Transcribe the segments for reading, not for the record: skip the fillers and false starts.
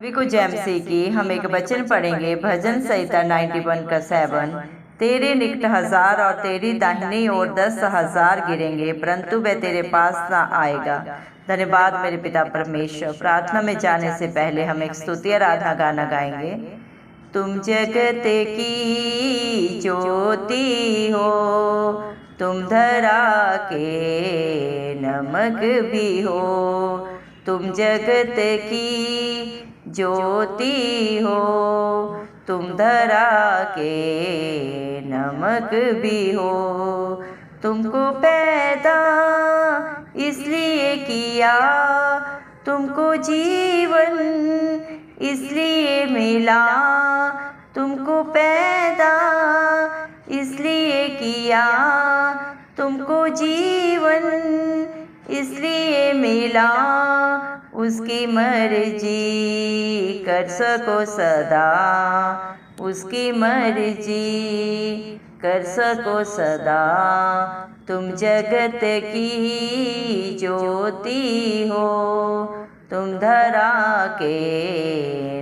सभी को जैमसी की हम एक वचन पढ़ेंगे। भजन संहिता 91 का 7। तेरे निकट 1000 और तेरी दाहिनी ओर 10,000 गिरेंगे, परंतु वह तेरे पास ना आएगा। धन्यवाद मेरे पिता परमेश्वर। प्रार्थना में जाने से पहले हम एक स्तुति आराधना गाना गाएंगे। तुम जगत की ज्योति हो, तुम धरा के नमक भी हो। तुम जगत की ज्योति हो, तुम धरा के नमक भी हो। तुमको पैदा इसलिए किया, तुमको जीवन इसलिए मिला। तुमको पैदा इसलिए किया, तुमको जीवन इसलिए मिला। उसकी मर्जी कर सको सदा, उसकी मर्जी कर सको सदा। तुम जगत की ज्योति हो, तुम धरा के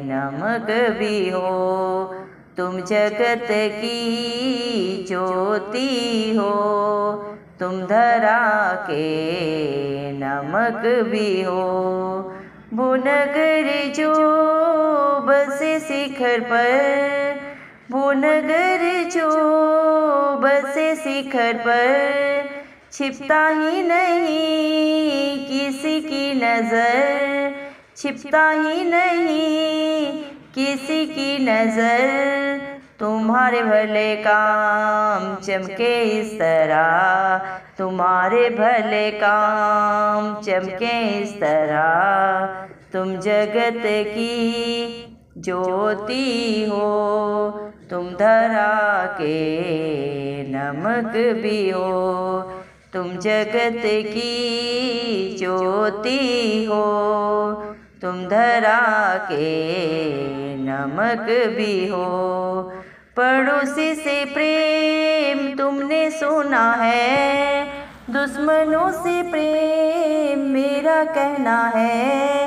नमक भी हो। तुम जगत की ज्योति हो, तुम धरा के नमक भी हो। वो नगर जो बसे शिखर पर, वो नगर जो बसे शिखर पर, छिपता ही नहीं किसी की नज़र, छिपता ही नहीं किसी की नज़र। तुम्हारे भले काम चमके इस तरह, तुम्हारे भले काम चमके इस तरह। तुम जगत की ज्योति हो, तुम धरा के नमक भी हो। तुम जगत की ज्योति हो, तुम धरा के नमक भी हो। पड़ोसी से प्रेम तुमने सुना है, दुश्मनों से प्रेम मेरा कहना है।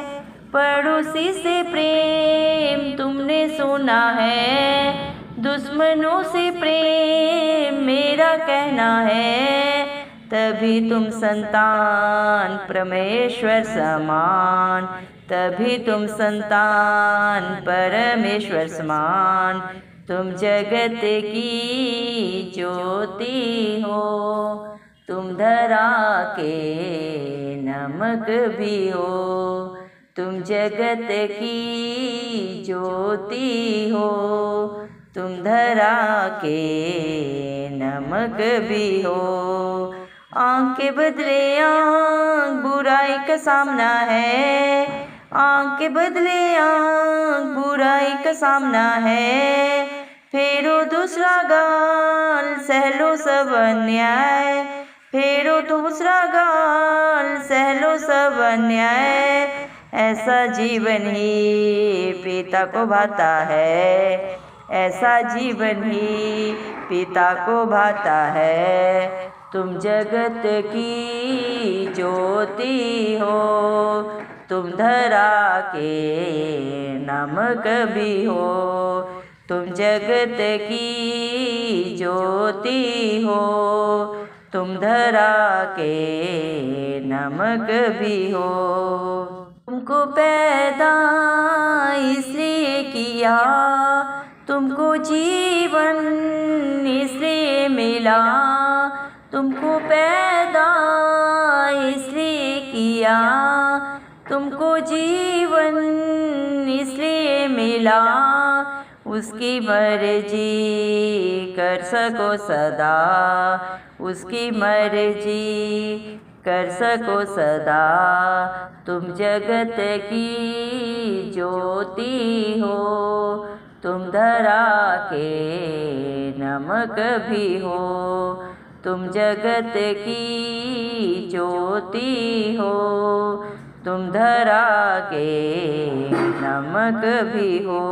पड़ोसी से प्रेम तुमने सुना है, दुश्मनों से प्रेम मेरा कहना है। तभी तुम संतान परमेश्वर समान, तभी तुम संतान परमेश्वर समान। तुम जगत की ज्योति हो, तुम धरा के नमक भी हो। तुम जगत की ज्योति हो, तुम धरा के नमक भी हो। आँख के बदले आँख बुराई का सामना है, आँख के बदले आँख बुराई का सामना है। फेरो दूसरा गाल सहलो सब अन्याय, फेरो दूसरा गाल सहलो सब अन्याय। ऐसा जीवन ही पिता को भाता है, ऐसा जीवन ही पिता को भाता है। तुम जगत की ज्योति हो, तुम धरा के नमक भी हो। तुम जगत की ज्योति हो, तुम धरा के नमक भी हो। तुमको पैदा इसलिए किया, तुमको जीवन इसलिए मिला। तुमको पैदा इसलिए किया, तुमको जीवन इसलिए मिला। उसकी मर्जी कर सको सदा, उसकी मर्जी कर सको सदा। तुम जगत की ज्योति हो, तुम धरा के नमक भी हो। तुम जगत की ज्योति हो, तुम धरा के नमक भी हो।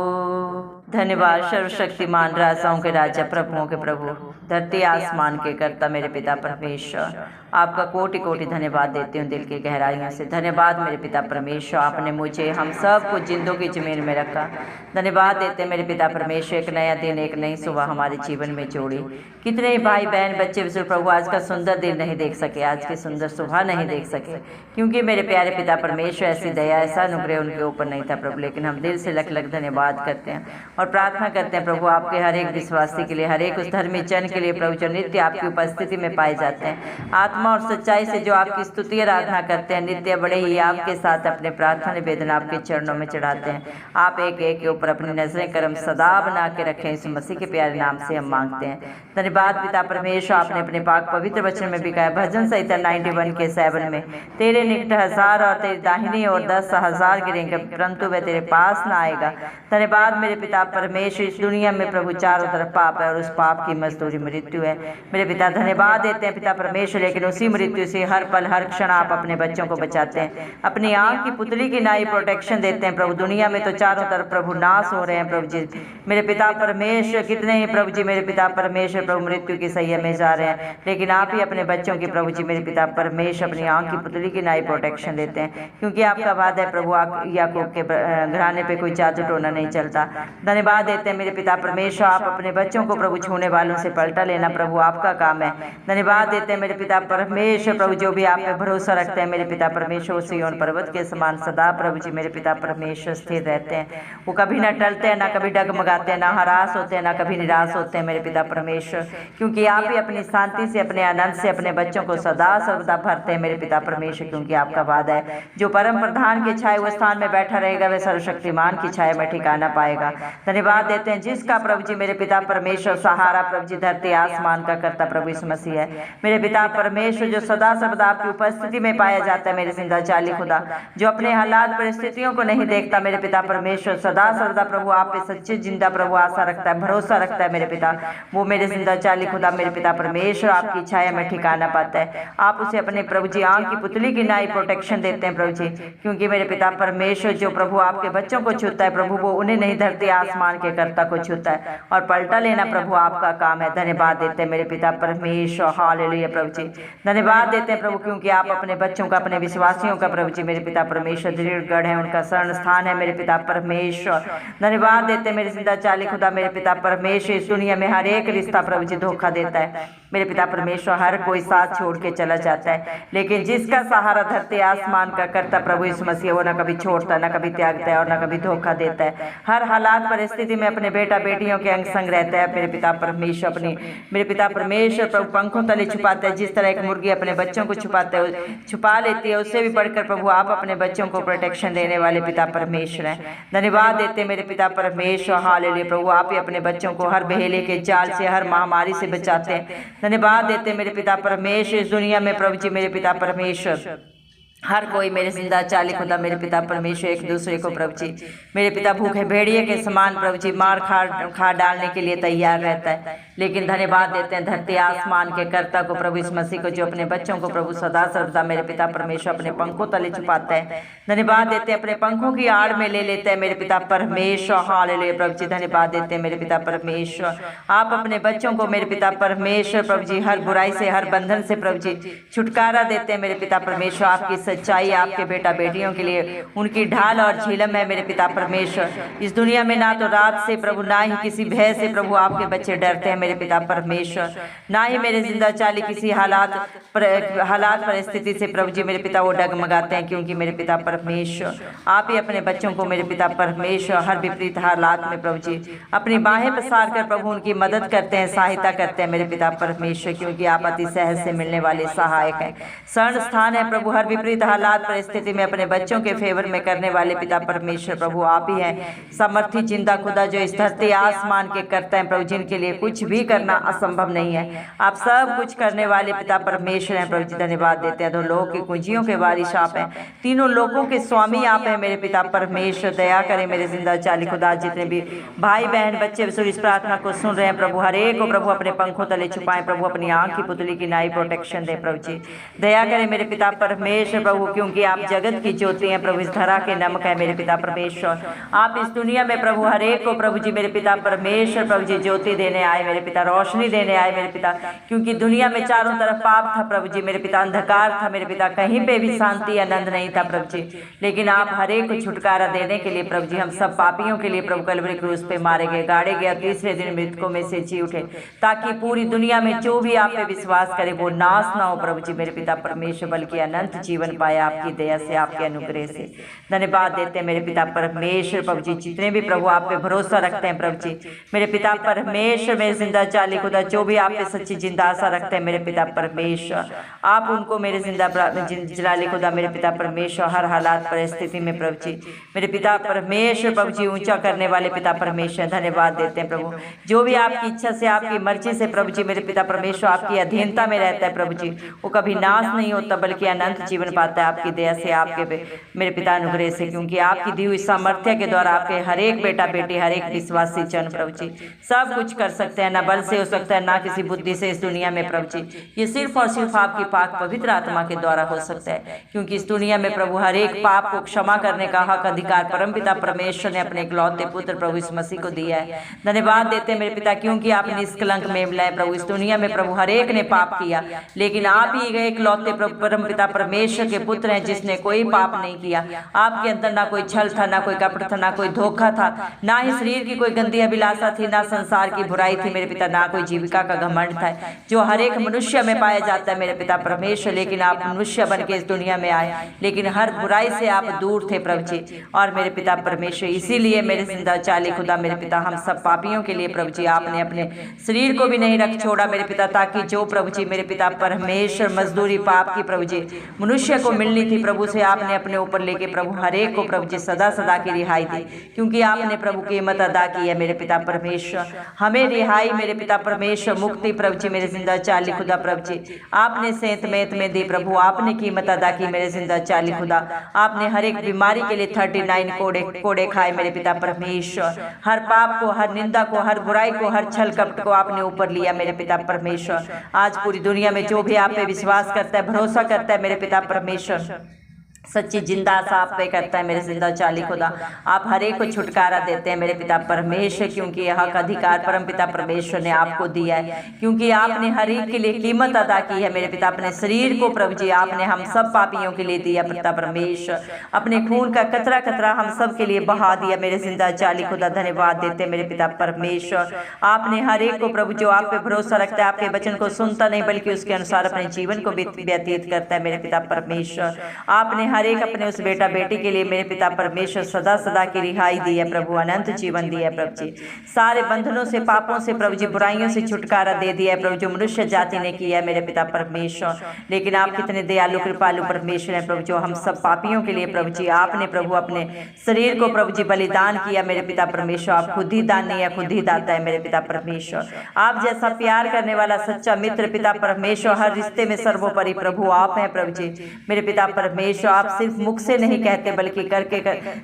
धन्यवाद सर्वशक्तिमान राजाओं के राजा प्रभुओं के प्रभु धरती आसमान के कर्ता मेरे पिता परमेश्वर, आपका कोटि कोटि धन्यवाद देती हूँ दिल की गहराइयों से। धन्यवाद मेरे पिता परमेश्वर, आपने मुझे हम सब को जिंदों की जमीन में रखा। धन्यवाद देते मेरे पिता परमेश्वर, एक नया दिन एक नई सुबह हमारे जीवन में जोड़ी। कितने ही भाई बहन बच्चे बुजुर्ग प्रभु आज का सुंदर दिन नहीं देख सके, आज की सुंदर सुबह नहीं देख सके, क्योंकि मेरे प्यारे पिता परमेश्वर ऐसी दया ऐसा अनुग्रह उनके ऊपर नहीं था प्रभु। लेकिन हम दिल से लख लख धन्यवाद करते हैं और प्रार्थना करते हैं प्रभु आपके हर एक विश्वासी के लिए, हर एक उस धर्मी जन के लिए प्रभु जो नित्य आपकी उपस्थिति में पाए जाते हैं, आत्मा और सच्चाई से जो आपकी स्तुति आराधना करते हैं, नित्य बड़े ही आपके साथ अपने प्रार्थना निवेदन आपके चरणों में चढ़ाते हैं। आप एक एक के ऊपर अपनी नजरें करम सदा बना के रखें, इस मसीह के प्यारे नाम से हम मांगते हैं। धन्यवाद पिता परमेश्वर, आपने अपने पाक पवित्र वचन में भी कहा, भजन संहिता 91 के 7 में, तेरे निकट 1000 और तेरी दाहिनी ओर 10,000 गिरेंगे परंतु वह तेरे पास ना आएगा। धन्यवाद मेरे पिता परमेश्वर, इस दुनिया में प्रभु चारों तरफ पाप है और उस पाप की मजदूरी मृत्यु है। मेरे पिता धन्यवाद देते हैं पिता परमेश्वर, लेकिन उसी मृत्यु से हर पल हर क्षण आप अपने बच्चों को बचाते हैं, अपनी आंख की पुतली की नाई प्रोटेक्शन देते हैं प्रभु। दुनिया में तो चारों तरफ प्रभु नाश हो रहे हैं प्रभु जी। मेरे पिता परमेश्वर, कितने ही प्रभु जी मेरे पिता परमेश्वर प्रभु मृत्यु की सैया में जा रहे हैं, लेकिन आप ही अपने बच्चों की प्रभु जी मेरे पिता परमेश्वर अपनी आंख की पुतली की नाई प्रोटेक्शन देते हैं, क्योंकि आपका वादा है प्रभु याकूब के घराने पे कोई जादू टोना नहीं चलता। धन्यवाद देते हैं मेरे पिता परमेश्वर, आप अपने बच्चों को प्रभु छूने वालों से पलटा लेना प्रभु आपका काम है। धन्यवाद देते हैं मेरे पिता परमेश्वर प्रभु, जो भी आप पे भरोसा रखते हैं मेरे पिता परमेश्वर, सिय्योन पर्वत के समान सदा प्रभु जी मेरे पिता परमेश्वर स्थिर रहते हैं। वो कभी ना टलते हैं, ना कभी डगमगाते हैं, ना हरास होते हैं, ना कभी निराश होते हैं मेरे पिता परमेश्वर, क्योंकि आप ही अपनी शांति से अपने आनंद से अपने बच्चों को सदा सर्वदा भरते हैं मेरे पिता परमेश्वर, क्योंकि आपका वादा है जो परम प्रधान के छाए हुए स्थान में बैठा रहेगा वह सर्वशक्तिमान की छाया में ठिकाना पाएगा। धन्यवाद देते हैं जिसका प्रभु जी मेरे पिता परमेश्वर सहारा प्रभु जी धरती आसमान का करता प्रभु यीशु मसीह है। मेरे पिता परमेश्वर जो सदा सर्वदा आपकी उपस्थिति में पाया जाता है, मेरे जिंदा चाली खुदा जो अपने हालात परिस्थितियों को नहीं देखता मेरे पिता परमेश्वर, सदा सर्वदा प्रभु आप पे सच्चे जिंदा प्रभु आशा रखता है, भरोसा रखता है मेरे पिता, वो मेरे जिंदा चाली खुदा मेरे पिता परमेश्वर आपकी छाया में ठिकाना पाता है। आप उसे अपने प्रभु जी आंख की पुतली की नाई प्रोटेक्शन देते हैं प्रभु जी, क्योंकि मेरे पिता परमेश्वर जो प्रभु आपके बच्चों को छूता है प्रभु, वो उन्हें नहीं धरती आसमान के कर्ता को छूता है, और पलटा लेना प्रभु आपका काम है। धन्यवाद देते हैं मेरे पिता परमेश्वर, हालेलुया प्रभु जी। धन्यवाद देते हैं प्रभु, क्योंकि आप अपने बच्चों का अपने विश्वासियों का प्रभु जी मेरे पिता परमेश्वर दृढ़ गढ़ है, उनका शरण स्थान है मेरे पिता परमेश्वर। धन्यवाद देते हैं मेरे जिंदा चाली खुदा मेरे पिता परमेश्वर, इस दुनिया में हर एक रिश्ता प्रभु जी धोखा देता है मेरे पिता परमेश्वर, हर कोई साथ छोड़ के चला जाता है, लेकिन जिसका सहारा धरती आसमान का करता प्रभु यीशु मसीह, वो न कभी छोड़ता, न कभी त्यागता है और न कभी धोखा देता है। हर हालात परिस्थिति में अपने बेटा बेटियों के अंग संग रहता है मेरे पिता परमेश्वर। अपनी मेरे पिता परमेश्वर प्रभु पंखों तले छुपाते हैं, जिस तरह एक मुर्गी अपने बच्चों को छुपाते है छुपा लेती है, उससे भी बढ़कर प्रभु आप अपने बच्चों को प्रोटेक्शन देने वाले पिता परमेश्वर हैं। धन्यवाद देते मेरे पिता परमेश्वर, हालेलुया प्रभु आप ही अपने बच्चों को हर बहेले के जाल से हर महामारी से बचाते हैं। धन्यवाद देते मेरे पिता परमेश्वर, इस दुनिया में प्रभु जी मेरे पिता परमेश्वर हर कोई मेरे जिंदा चाली खुदा मेरे पिता परमेश्वर एक दूसरे को प्रभु जी मेरे पिता भूखे भेड़िए के समान प्रभु जी मार खा डालने के लिए तैयार रहता है, लेकिन धन्यवाद देते हैं धरती आसमान के कर्ता को प्रभु इस मसीह को, जो अपने बच्चों को प्रभु सदा सर्वदा मेरे पिता परमेश्वर अपने पंखों तले छुपाता है। धन्यवाद देते हैं अपने पंखों की आड़ में ले लेते हैं मेरे पिता परमेश्वर, हालेलुया प्रभु जी। धन्यवाद देते हैं मेरे पिता परमेश्वर, आप अपने बच्चों को मेरे पिता परमेश्वर प्रभु जी हर बुराई से हर बंधन से प्रभु जी छुटकारा देते हैं मेरे पिता परमेश्वर। आपकी सच्चाई आपके बेटा बेटियों के लिए उनकी ढाल और झिलम है मेरे पिता परमेश्वर। इस दुनिया में ना तो रात से प्रभु ना ही किसी भय से प्रभु आपके बच्चे डरते हैं मेरे पिता परमेश्वर, ना ही मेरे जिंदा चाली किसी हालात परिस्थिति से प्रभु जी मेरे पिता वो डगमगाते हैं, क्योंकि मेरे पिता परमेश्वर आप ही अपने बच्चों को मेरे पिता परमेश्वर हर विपरीत हालात में प्रभु जी अपनी बाहें पसार कर प्रभु उनकी मदद करते हैं, सहायता करते हैं मेरे पिता परमेश्वर, क्योंकि आप अति सहज से मिलने वाले सहायक हैं। शरण स्थान है प्रभु हर विपरीत हालात परिस्थिति में अपने बच्चों के फेवर में करने वाले पिता परमेश्वर प्रभु आप ही हैं। समर्थी जिंदा खुदा जो इस धरती आसमान के करते हैं प्रभु, जिनके लिए कुछ भी करना असंभव नहीं है, आप सब कुछ करने वाले पिता परमेश्वर हैं प्रभु जी। धन्यवाद देते हैं। दो लोगों की कुंजियों के वारिश आप हैं, तीनों लोगों के स्वामी आप हैं मेरे पिता परमेश्वर। दया करें मेरे जिंदा चाली खुदा, जितने भी भाई बहन बच्चे इस प्रार्थना को सुन रहे हैं प्रभु, हर एक को प्रभु अपने पंखों तले छुपाएं प्रभु, अपनी आंख की पुतली की नाई प्रोटेक्शन दे प्रभु जी। दया करें मेरे पिता परमेश्वर प्रभु, क्योंकि आप जगत की ज्योति हैं प्रभु, इस धरा के नमक है मेरे पिता परमेश्वर। आप इस दुनिया में प्रभु हर एक को प्रभु जी मेरे पिता परमेश्वर प्रभु जी ज्योति देने आए मेरे पिता, रोशनी देने आए मेरे पिता, क्योंकि दुनिया में चारों तरफ पाप था प्रभु जी मेरे पिता, अंधकार था मेरे पिता, कहीं पे भी शांति आनंद नहीं था प्रभु जी। लेकिन आप हर एक को छुटकारा देने के लिए प्रभु जी हम सब पापियों के लिए प्रभु कलवरी क्रूस पे मारे गए, गाड़े गए, तीसरे दिन मृतकों में से जी उठे, ताकि पूरी दुनिया में जो भी आप पे विश्वास करे वो नाश ना हो प्रभु जी मेरे पिता परमेश्वर, बल्कि अनंत जीवन पाए आपकी दया से, आपके अनुग्रह से। धन्यवाद देते हैं मेरे पिता परमेश्वर प्रभु जी, जितने भी प्रभु आप पे भरोसा रखते हैं प्रभु जी मेरे पिता परमेश्वर, मेरे जिंदा चाली खुदा जो भी आप पे सच्ची जिंदा आशा रखते हैं मेरे पिता परमेश्वर, आप उनको मेरे जिंदा जलाली खुदा मेरे पिता परमेश्वर हर हालात परिस्थिति में प्रभु जी मेरे पिता परमेश्वर प्रभु जी ऊंचा करने वाले पिता परमेश्वर धन्यवाद देते हैं प्रभु। जो भी आपकी इच्छा से आपकी मर्जी से प्रभु जी मेरे पिता परमेश्वर आपकी अधीनता में रहता है प्रभु जी, वो कभी नाश नहीं होता बल्कि अनंत जीवन पाता है आपकी दया से, आपके मेरे पिता अनुग्रह से, क्योंकि आपकी दी हुई सामर्थ्य के द्वारा आपके हर एक बेटा बेटी हर एक विश्वासी जन प्रभु जी सब कुछ कर सकते हैं, ना बल से हो सकता है ना किसी बुद्धि से इस दुनिया में प्रभु जी, ये सिर्फ और सिर्फ आपकी पाक पवित्र आत्मा के द्वारा हो सकता है, क्योंकि इस दुनिया में प्रभु हर एक पाप को क्षमा करने का हक अधिकार परमपिता परमेश्वर ने अपने इकलौते पुत्र प्रभु इस मसीह को दिया है। धन्यवाद देते हैं मेरे पिता, क्योंकि आपने निष्कलंक में मिलाए प्रभु, इस दुनिया में प्रभु हर एक ने पाप किया, लेकिन आप ही गए इकलौते परमपिता परमेश्वर के पुत्र हैं जिसने कोई पाप नहीं किया। आपके अंदर ना कोई छल था, ना कोई कपट था, ना कोई धोखा था, ना ही शरीर की कोई गंदी अभिलाषा थी, ना संसार की बुराई थी मेरे पिता, ना कोई जीविका का घमंड था जो हर एक मनुष्य में पाया जाता है मेरे पिता परमेश्वर। लेकिन आप मनुष्य बन के इस दुनिया में आए, लेकिन हर बुराई से आप दूर थे प्रभु जी और मेरे पिता परमेश्वर, इसीलिए मेरे जिंदा चाली खुदा मेरे पिता हम सब पापियों के लिए प्रभु जी आपने अपने शरीर को भी नहीं रख छोड़ा मेरे पिता, ताकि जो प्रभु जी मेरे पिता परमेश्वर मजदूरी पाप की प्रभु जी मनुष्य को मिलनी थी प्रभु से आपने अपने ऊपर लेके प्रभु हर एक को प्रभु जी सदा सदा की रिहाई दी, क्योंकि आपने प्रभु कीमत अदा की है मेरे पिता परमेश्वर, हमें रिहाई मेरे पिता परमेश्वर मुक्ति प्रभु जी मेरे जिंदा चाली खुदा प्रभु जी आपने सेंत मेत में दी प्रभु, आपने कीमत अदा की मेरे जिंदा चाली खुदा, आपने हर एक बीमारी के लिए 39 कोड़े खाए मेरे पिता परमेश्वर, हर पाप को हर निंदा को हर बुराई को हर छल कपट को आपने ऊपर लिया मेरे पिता परमेश्वर। आज पूरी दुनिया में जो भी आप पे विश्वास करता है भरोसा करता है मेरे पिता परमेश्वर सच्ची जिंदा आशा आप पे करता है मेरे जिंदा चाली खुदा, आप हर एक को छुटकारा देते हैं मेरे पिता परमेश्वर, क्योंकि यह हक अधिकार परम पिता परमेश्वर ने आपको दिया है, क्योंकि आपने हर एक के लिए कीमत अदा की है मेरे पिता, अपने शरीर को प्रभु जी आपने हम सब पापियों के लिए दिया पिता परमेश्वर, अपने खून का कतरा कतरा हम सब के लिए बहा दिया मेरे जिंदा चाली खुदा। धन्यवाद देते मेरे पिता परमेश्वर, आपने हर एक को प्रभु जो आप पे भरोसा रखता है आपके वचन को सुनता नहीं बल्कि उसके अनुसार अपने जीवन को व्यतीत करता है मेरे पिता परमेश्वर, आपने हर एक अपने उस बेटा बेटी के लिए मेरे पिता परमेश्वर सदा सदा की रिहाई दी है प्रभु, अनंत जीवन दिया है प्रभु जी, सारे बंधनों से पापों से प्रभु जी बुराइयों से छुटकारा दे दिया है प्रभु जो मनुष्य जाति ने किया है मेरे पिता परमेश्वर। लेकिन आप कितने दयालु कृपालु परमेश्वर हैं प्रभु, जो हम सब पापियों के लिए प्रभु जी आपने प्रभु अपने शरीर को प्रभु जी बलिदान किया मेरे पिता परमेश्वर, आप खुद ही दान नहीं है खुद ही दाता है मेरे पिता परमेश्वर। आप जैसा प्यार करने वाला सच्चा मित्र पिता परमेश्वर हर रिश्ते में सर्वोपरि प्रभु आप हैं प्रभु जी मेरे पिता परमेश्वर, आप सिर्फ मुख से नहीं कहते बल्कि करके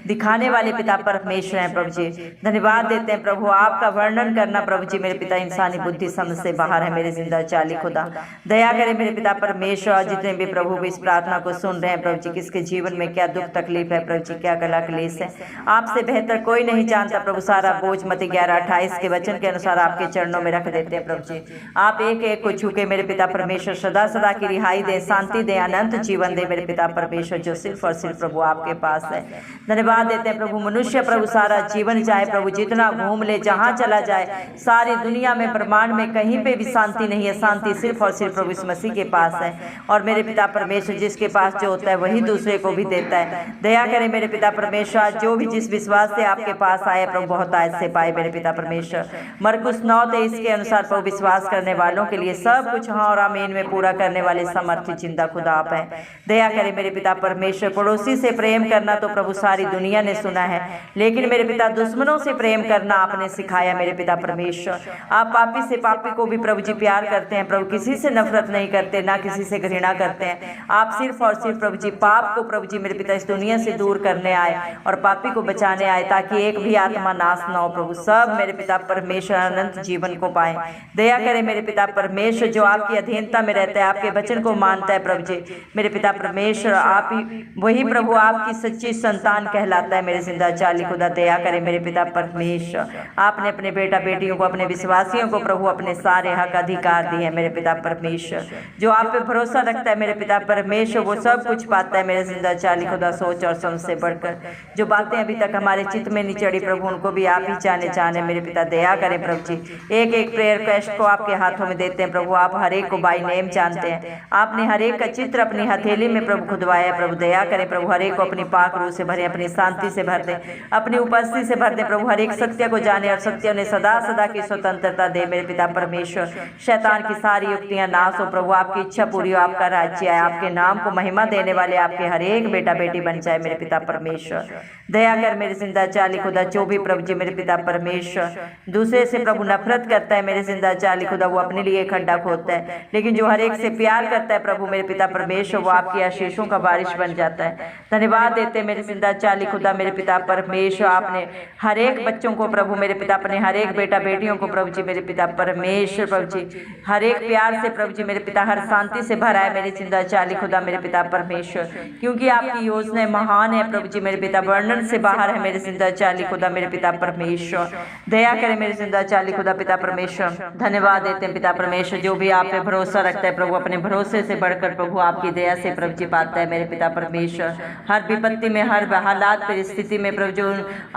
दिखाने वाले पिता परमेश्वर हैं प्रभु जी। धन्यवाद देते हैं प्रभु, आपका वर्णन करना प्रभु जी मेरे पिता इंसानी बुद्धि समझ से बाहर है मेरे जिंदा चाली खुदा। दया करें मेरे पिता परमेश्वर, जितने भी प्रभु इस प्रार्थना को सुन रहे हैं प्रभु जी, किसके जीवन में क्या दुख तकलीफ है प्रभु जी, क्या गला क्लेश है, आपसे बेहतर कोई नहीं जानता प्रभु। सारा बोझ मत्ती 11:28 के वचन के अनुसार आपके चरणों में रख देते हैं प्रभु जी। आप एक एक को छू के मेरे पिता परमेश्वर सदा सदा की रिहाई दे, शांति दे, अनंत जीवन दे मेरे पिता परमेश्वर, जो सिर्फ और सिर्फ प्रभु आपके पास है। धन्यवाद देते हैं प्रभु, मनुष्य प्रभु सारा जीवन चाहे प्रभु जितना घूम ले जहाँ चला जाए सारी दुनिया में ब्रह्मांड में कहीं पे भी शांति नहीं है, शांति सिर्फ और सिर्फ प्रभु इस मसीह के पास है। और मेरे पिता परमेश्वर जिसके पास जो होता है वही दूसरे को भी देता है। दया करें मेरे पिता परमेश्वर, जो भी जिस विश्वास से आपके पास आए प्रभु बहुत आयत से पाए मेरे पिता परमेश्वर। मरकुस 9:23 के अनुसार प्रभु विश्वास करने वालों के लिए सब कुछ हाँ और आमीन में पूरा करने वाले समर्थ जिंदा खुदा आप है। दया करें मेरे पिता परमेश्वर पड़ोसी से प्रेम करना तो प्रभु सारी दुनिया ने सुना है, लेकिन मेरे पिता दुश्मनों से प्रेम करना आपने सिखाया मेरे पिता परमेश्वर। आप पापी से पापी को भी प्रभु जी प्यार करते हैं प्रभु, किसी से नफरत नहीं करते, ना किसी से घृणा करते हैं। आप सिर्फ और सिर्फ प्रभु जी पाप को प्रभु जी मेरे पिता इस दुनिया से दूर करने आए और पापी को बचाने आए, ताकि एक भी आत्मा नाश ना हो प्रभु, सब मेरे पिता परमेश्वर अनंत जीवन को पाए। दया करें मेरे पिता परमेश्वर, जो आपकी अधीनता में रहता है, आपके वचन को मानता है प्रभु जी मेरे पिता परमेश्वर, आप ही वही प्रभु आपकी सच्ची संतान कहलाता है मेरे जिंदा जाली खुदा। दया करें मेरे पिता परमेश्वर, आपने अपने बेटा बेटियों को, अपने विश्वासियों को प्रभु अपने सारे हक अधिकार दिए हैं मेरे पिता परमेश्वर। जो आप पे भरोसा रखता है मेरे पिता परमेश्वर, वो सब कुछ पाता है मेरे जिंदा जाली खुदा, सोच और समझ से बढ़कर। जो बातें अभी तक हमारे चित्त में नहीं चढ़ी प्रभु, उनको भी आप ही जाने मेरे पिता। दया करें प्रभु जी, एक एक प्रेयर रिक्वेस्ट को आपके हाथों में देते हैं प्रभु। आप हर एक को बाई नेम जानते हैं, आपने हर एक का चित्र अपनी हथेली में प्रभु खुदवाया है प्रभु। दया करें प्रभु, हर एक को अपनी पाक रूह से भरे, अपनी शांति से भर दे, अपनी उपस्थिति से भर दे प्रभु। हर एक सत्य को जाने और सत्य ने सदा सदा की स्वतंत्रता दे मेरे पिता परमेश्वर। शैतान की सारी युक्तियां नाश हो प्रभु, आपकी इच्छा पूरी हो, आपका राज्य आए, आपके नाम को महिमा देने वाले आपके हर एक बेटा बेटी बन जाए मेरे पिता परमेश्वर। दया कर मेरे जिंदा जाली खुदा, जो भी प्रभु जी मेरे पिता परमेश्वर दूसरे से प्रभु नफरत करता है मेरे जिंदा जाली खुदा, वो अपने लिए खड्डा खोदता है, लेकिन जो हर एक से प्यार करता है प्रभु मेरे पिता परमेश्वर, वो आपकी आशीषों का बारिश बन जाता है। धन्यवाद देते मेरे जिंदा जाली खुदा मेरे पिता परमेश्वर, आपने हर एक बच्चों को प्रभु मेरे पिता, अपने हर एक बेटा बेटियों को प्रभु जी मेरे पिता परमेश्वर प्रभु जी हर एक प्यार से प्रभु जी मेरे पिता, हर शांति से भरा है मेरे जिंदा जाली खुदा मेरे पिता परमेश्वर, क्योंकि आपकी योजना महान है प्रभु जी मेरे पिता, वर्णन से बाहर है मेरे जिंदा जाली खुदा मेरे पिता परमेश्वर। दया करें मेरे जिंदा जाली खुदा पिता परमेश्वर। धन्यवाद देते हैं पिता परमेश्वर, जो भी आप पे भरोसा रखता है प्रभु, अपने भरोसे से बढ़कर प्रभु आपकी दया से प्रभु जी पाता है मेरे पिता परमेश्वर। हर विपत्ति में, हर हालात परिस्थिति में प्रभु जो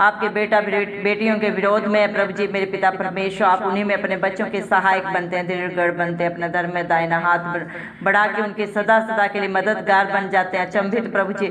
आपके बेटा बेटियों के विरोध में प्रभु जी मेरे पिता परमेश्वर, आप उन्हीं में अपने बच्चों के सहायक बनते हैं, दृढ़ बनते हैं, अपना धर्म में दाहिना हाथ बढ़ा के उनके सदा सदा के लिए मददगार बन जाते हैं। अचंभित प्रभु जी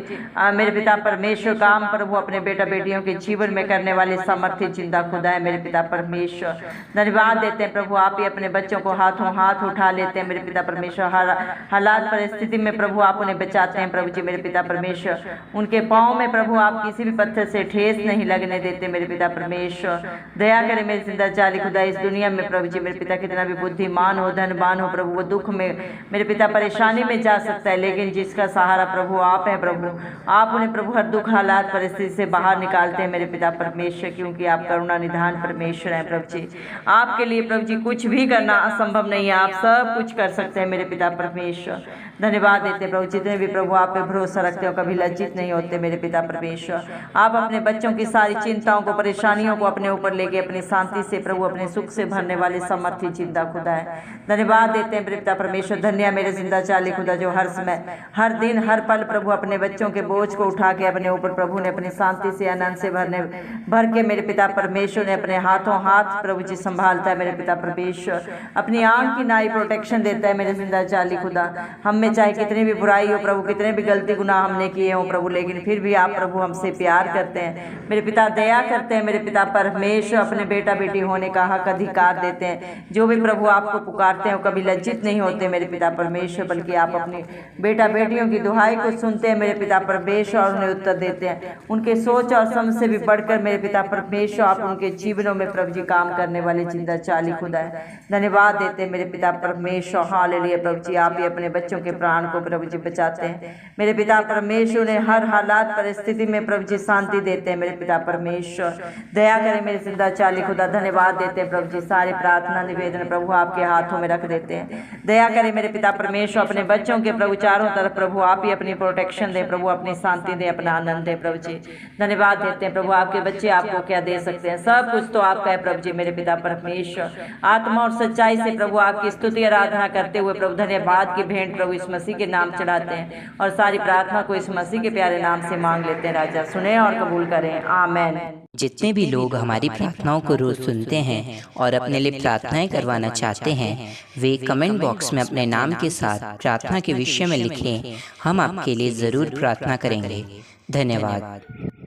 मेरे पिता परमेश्वर काम प्रभु अपने बेटा बेटियों के जीवन में करने वाले सामर्थ्य जिंदा खुदा है मेरे पिता परमेश्वर। धन्यवाद देते हैं प्रभु, आप ही अपने बच्चों को हाथों हाथ उठा लेते हैं मेरे पिता परमेश्वर। हर हालात परिस्थिति में प्रभु आप उन्हें बचाते हैं प्रभु जी मेरे पिता परमेश्वर। उनके पाँव में प्रभु आप किसी भी पत्थर से ठेस नहीं लगने देते मेरे पिता परमेश्वर। दया करें मेरे जिंदा जाली खुदा, इस दुनिया में प्रभु जी मेरे पिता कितना भी बुद्धिमान हो, धनवान हो प्रभु, वो दुख में मेरे पिता परेशानी में जा सकता है, लेकिन जिसका सहारा प्रभु आप हैं प्रभु, आप उन्हें प्रभु हर दुख हालात परिस्थिति से बाहर निकालते हैं मेरे पिता परमेश्वर, क्योंकि आप करुणा निधान परमेश्वर हैं प्रभु जी। आपके लिए प्रभु जी कुछ भी करना असंभव नहीं है, आप सब कुछ कर सकते हैं मेरे पिता परमेश्वर। धन्यवाद देते प्रभु, जितने भी प्रभु आप पे भरोसा रखते हो कभी लज्जित नहीं होते मेरे पिता परमेश्वर। आप अपने बच्चों की सारी चिंताओं को, परेशानियों को अपने ऊपर लेके अपनी शांति से प्रभु अपने सुख से भरने वाले समर्थी जिंदा खुदा है। धन्यवाद देते हैं मेरे पिता परमेश्वर। धन्य मेरे जिंदा चाली खुदा, जो हर समय, हर दिन, हर पल प्रभु अपने बच्चों के बोझ को उठा के अपने ऊपर प्रभु ने अपनी शांति से आनंद से भर के मेरे पिता परमेश्वर ने अपने हाथों हाथ प्रभु जी संभालता है मेरे पिता परमेश्वर। अपनी आंख की नाई प्रोटेक्शन देता है मेरे जिंदा चाली खुदा। हम में चाहे कितनी भी बुराई हो प्रभु, कितने भी गलती गुनाह हमने किए हो प्रभु, लेकिन फिर भी आप प्रभु हमसे प्यार करते हैं मेरे पिता, दया करते हैं मेरे पिता परमेश्वर। अपने बेटा बेटी होने का हक अधिकार देते हैं। जो भी प्रभु आपको पुकारते हैं कभी लज्जित नहीं होते मेरे पिता परमेश्वर, बल्कि आप अपनी बेटा बेटियों की दुहाई को सुनते हैं मेरे पिता परमेश्वर और उन्हें उत्तर देते हैं। उनके सोच और समझ से भी बढ़कर मेरे पिता परमेश्वर आप उनके जीवनों में प्रभु जी काम करने वाले जिंदा चाली खुदा है। धन्यवाद देते हैं मेरे पिता परमेश्वर। हालेलुया प्रभु जी, आप ही अपने बच्चों के प्राण को प्रभु जी बचाते हैं मेरे पिता परमेश्वर। ने हर हालात परिस्थिति में प्रभु जी शांति देते हैं मेरे पिता परमेश्वर। दया करें मेरे जिंदा चाली खुदा। धन्यवाद देते हैं प्रभु जी, सारी प्रार्थना निवेदन प्रभु आपके हाथों में रख देते हैं। दया करें मेरे पिता परमेश्वर, अपने बच्चों के प्रभु चारों तरफ प्रभु आप ही अपनी प्रोटेक्शन दें प्रभु, अपनी शांति दें, अपना आनंद दें प्रभु जी। धन्यवाद देते हैं प्रभु, आपके बच्चे आपको क्या दे सकते हैं, सब कुछ तो आपका है प्रभु जी मेरे पिता परमेश्वर। आत्मा और सच्चाई से प्रभु आपकी स्तुति आराधना करते हुए प्रभु धन्यवाद की भेंट प्रभु इस मसीह के नाम चढ़ाते हैं और सारी प्रार्थना को इस मसीह के प्यारे नाम से मांग लेते हैं। राजा सुने और कबूल करें, आमेन। जितने भी लोग हमारी प्रार्थनाओं को रोज सुनते हैं और अपने लिए प्रार्थनाएं करवाना चाहते हैं, वे कमेंट बॉक्स में अपने नाम के साथ प्रार्थना के विषय में लिखें। हम आपके लिए ज़रूर प्रार्थना करेंगे। धन्यवाद।